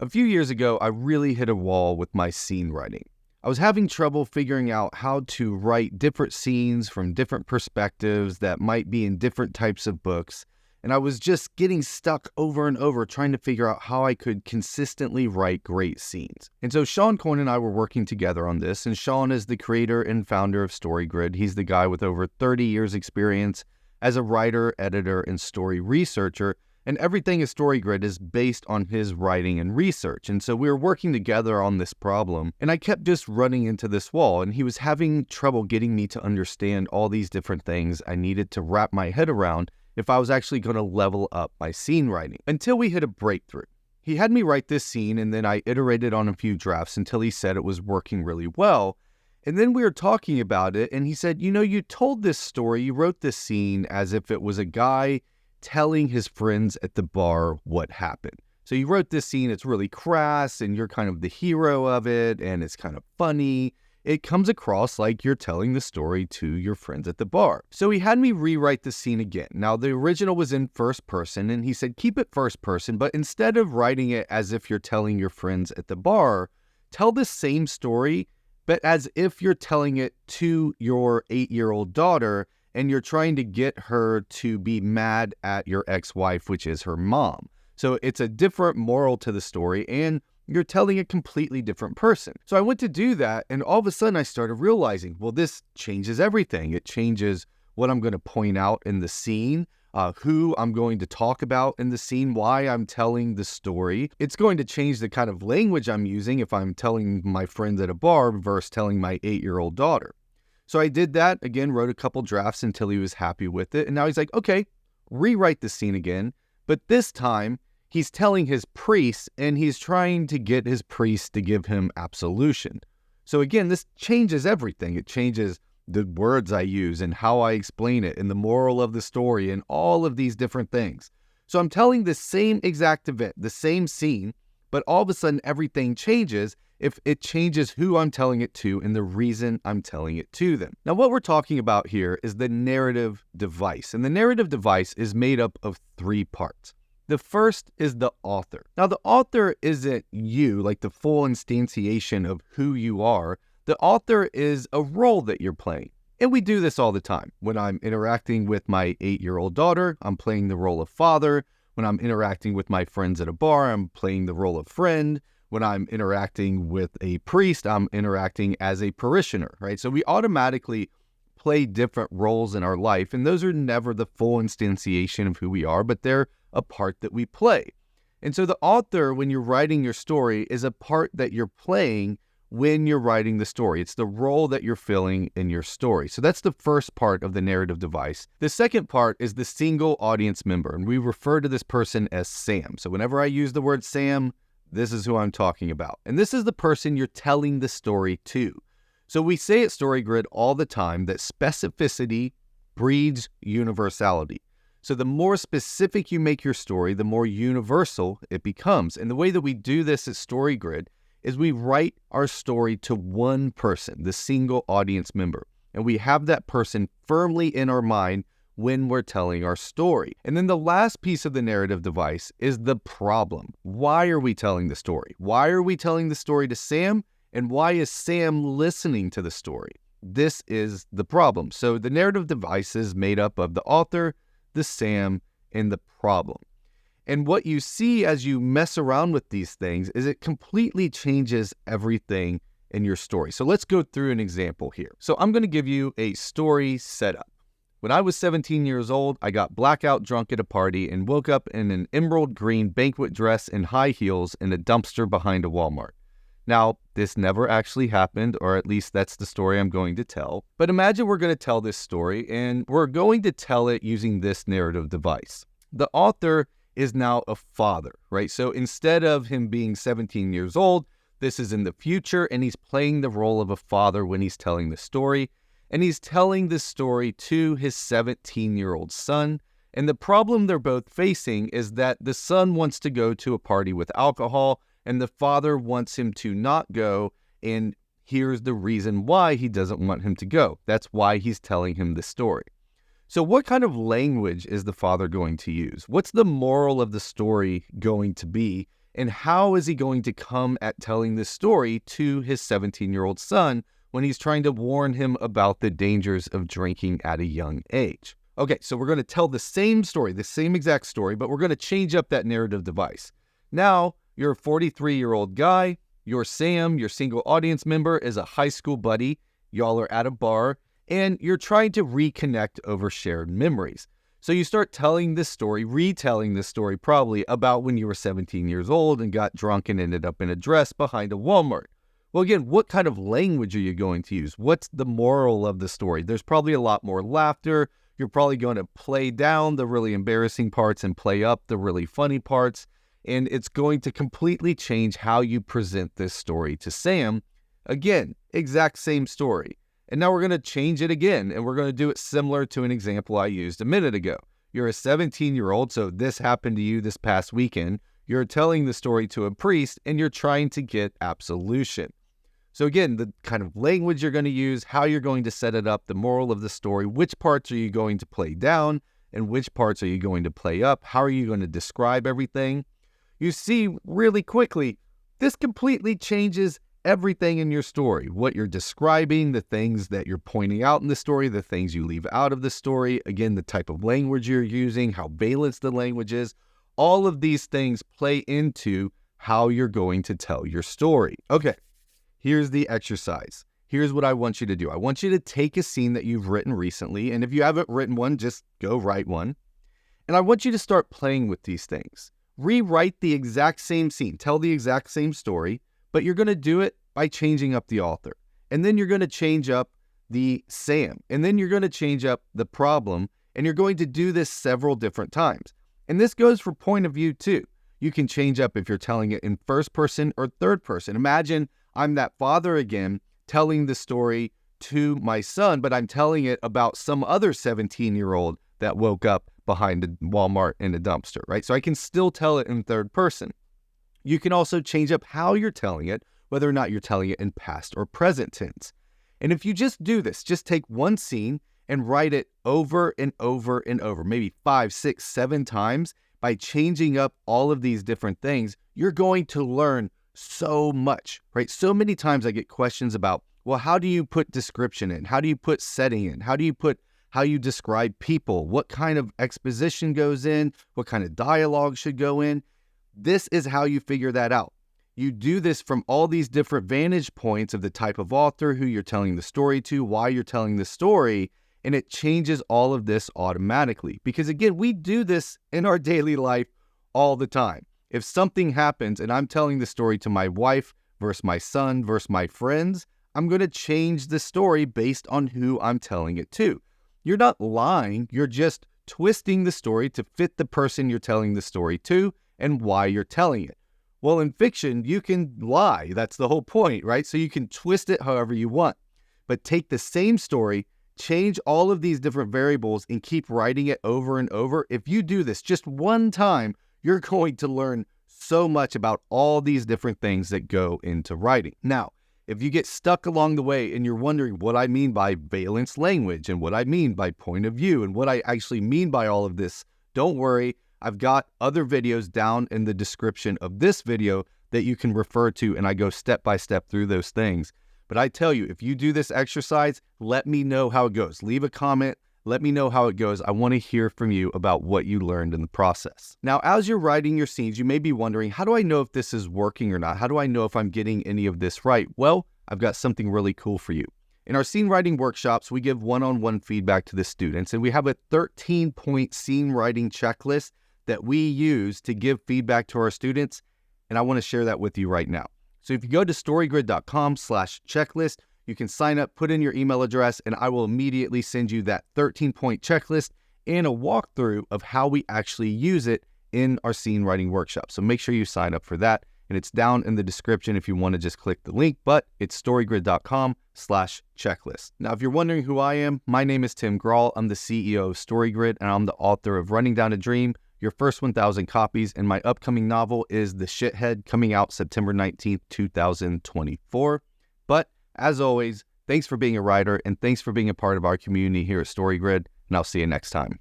A few years ago, I really hit a wall with my scene writing. I was having trouble figuring out how to write different scenes from different perspectives that might be in different types of books, and I was just getting stuck over and over trying to figure out how I could consistently write great scenes. And so Shawn Coyne and I were working together on this, and Shawn is the creator and founder of StoryGrid. He's the guy with over 30 years experience as a writer, editor, and story researcher. And everything at StoryGrid is based on his writing and research. And so we were working together on this problem, and I kept just running into this wall, and he was having trouble getting me to understand all these different things I needed to wrap my head around if I was actually going to level up my scene writing, until we hit a breakthrough. He had me write this scene, and then I iterated on a few drafts until he said it was working really well. And then we were talking about it, and he said, you told this story, you wrote this scene as if it was a guy telling his friends at the bar what happened. So you wrote this scene, it's really crass, and you're kind of the hero of it, and it's kind of funny. It comes across like you're telling the story to your friends at the bar. So he had me rewrite the scene again. Now, the original was in first person, and he said, keep it first person, but instead of writing it as if you're telling your friends at the bar, tell the same story, but as if you're telling it to your 8-year-old daughter, and you're trying to get her to be mad at your ex-wife, which is her mom. So it's a different moral to the story, and you're telling a completely different person. So I went to do that, and all of a sudden I started realizing, well, this changes everything. It changes what I'm going to point out in the scene, who I'm going to talk about in the scene, why I'm telling the story. It's going to change the kind of language I'm using if I'm telling my friends at a bar versus telling my 8-year-old daughter. So I did that, again, wrote a couple drafts until he was happy with it. And now he's like, okay, rewrite the scene again. But this time, he's telling his priest, and he's trying to get his priest to give him absolution. So again, this changes everything. It changes the words I use and how I explain it and the moral of the story and all of these different things. So I'm telling the same exact event, the same scene, but all of a sudden everything changes if it changes who I'm telling it to and the reason I'm telling it to them. Now, what we're talking about here is the narrative device. And the narrative device is made up of 3 parts. The first is the author. Now, the author isn't you, like the full instantiation of who you are. The author is a role that you're playing. And we do this all the time. When I'm interacting with my 8-year-old daughter, I'm playing the role of father. When I'm interacting with my friends at a bar, I'm playing the role of friend. When I'm interacting with a priest, I'm interacting as a parishioner, right? So we automatically play different roles in our life, and those are never the full instantiation of who we are, but they're a part that we play. And so the author, when you're writing your story, is a part that you're playing when you're writing the story. It's the role that you're filling in your story. So that's the first part of the narrative device. The second part is the single audience member, and we refer to this person as Sam. So whenever I use the word Sam, this is who I'm talking about. And this is the person you're telling the story to. So we say at StoryGrid all the time that specificity breeds universality. So the more specific you make your story, the more universal it becomes. And the way that we do this at StoryGrid is we write our story to one person, the single audience member. And we have that person firmly in our mind when we're telling our story. And then the last piece of the narrative device is the problem. Why are we telling the story? Why are we telling the story to Sam? And why is Sam listening to the story? This is the problem. So the narrative device is made up of the author, the Sam, and the problem. And what you see as you mess around with these things is it completely changes everything in your story. So let's go through an example here. So I'm going to give you a story setup. When I was 17 years old, I got blackout drunk at a party and woke up in an emerald green banquet dress and high heels in a dumpster behind a Walmart. Now, this never actually happened, or at least that's the story I'm going to tell. But imagine we're going to tell this story, and we're going to tell it using this narrative device. The author is now a father, right? So instead of him being 17 years old, this is in the future, and he's playing the role of a father when he's telling the story. And he's telling this story to his 17-year-old son. And the problem they're both facing is that the son wants to go to a party with alcohol, and the father wants him to not go, and here's the reason why he doesn't want him to go. That's why he's telling him the story. So what kind of language is the father going to use? What's the moral of the story going to be And how is he going to come at telling this story to his 17-year-old son when he's trying to warn him about the dangers of drinking at a young age? Okay, so we're going to tell the same story, the same exact story, but we're going to change up that narrative device. Now, you're a 43-year-old guy. Your Sam, your single audience member, is a high school buddy. Y'all are at a bar, and you're trying to reconnect over shared memories. So you start telling this story, retelling this story probably about when you were 17 years old and got drunk and ended up in a dress behind a Walmart. Well, again, what kind of language are you going to use? What's the moral of the story? There's probably a lot more laughter. You're probably going to play down the really embarrassing parts and play up the really funny parts. And it's going to completely change how you present this story to Sam. Again, exact same story. And now we're going to change it again, and we're going to do it similar to an example I used a minute ago. You're a 17-year-old, so this happened to you this past weekend. You're telling the story to a priest, and you're trying to get absolution. So again, the kind of language you're going to use, how you're going to set it up, the moral of the story, which parts are you going to play down, and which parts are you going to play up? How are you going to describe everything? You see really quickly, this completely changes everything in your story. What you're describing, the things that you're pointing out in the story, the things you leave out of the story, again, the type of language you're using, how balanced the language is, all of these things play into how you're going to tell your story. Okay, here's the exercise. Here's what I want you to do. I want you to take a scene that you've written recently, and if you haven't written one, just go write one. And I want you to start playing with these things. Rewrite the exact same scene, tell the exact same story, but you're going to do it by changing up the author. And then you're going to change up the Sam. And then you're going to change up the problem. And you're going to do this several different times. And this goes for point of view too. You can change up if you're telling it in first person or third person. Imagine I'm that father again telling the story to my son, but I'm telling it about some other 17-year-old that woke up behind a Walmart in a dumpster, right? So I can still tell it in third person. You can also change up how you're telling it, whether or not you're telling it in past or present tense. And if you just do this, just take one scene and write it over and over and over, maybe 5, 6, 7 times. By changing up all of these different things, you're going to learn so much, right? So many times I get questions about, well, how do you put description in? How do you put setting in? How you describe people? What kind of exposition goes in? What kind of dialogue should go in? This is how you figure that out. You do this from all these different vantage points of the type of author, who you're telling the story to, why you're telling the story, and it changes all of this automatically. Because again, we do this in our daily life all the time. If something happens and I'm telling the story to my wife versus my son versus my friends, I'm going to change the story based on who I'm telling it to. You're not lying, you're just twisting the story to fit the person you're telling the story to and why you're telling it. Well, in fiction, you can lie. That's the whole point, right? So you can twist it however you want. But take the same story, change all of these different variables, and keep writing it over and over. If you do this just one time, you're going to learn so much about all these different things that go into writing. Now, if you get stuck along the way and you're wondering what I mean by valence language and what I mean by point of view and what I actually mean by all of this, don't worry. I've got other videos down in the description of this video that you can refer to, and I go step by step through those things. But I tell you, if you do this exercise, let me know how it goes. Leave a comment. Let me know how it goes. I want to hear from you about what you learned in the process. Now, as you're writing your scenes, you may be wondering, how do I know if this is working or not? How do I know if I'm getting any of this right? Well, I've got something really cool for you. In our scene writing workshops, we give one-on-one feedback to the students, and we have a 13-point scene writing checklist that we use to give feedback to our students, and I want to share that with you right now. So if you go to storygrid.com/checklist, you can sign up, put in your email address, and I will immediately send you that 13-point checklist and a walkthrough of how we actually use it in our scene writing workshop. So make sure you sign up for that, and it's down in the description if you want to just click the link, but it's storygrid.com/checklist. Now, if you're wondering who I am, my name is Tim Grahl. I'm the CEO of StoryGrid, and I'm the author of Running Down a Dream, Your First 1,000 Copies, and my upcoming novel is The Shithead, coming out September 19th, 2024. But as always, thanks for being a writer, and thanks for being a part of our community here at StoryGrid, and I'll see you next time.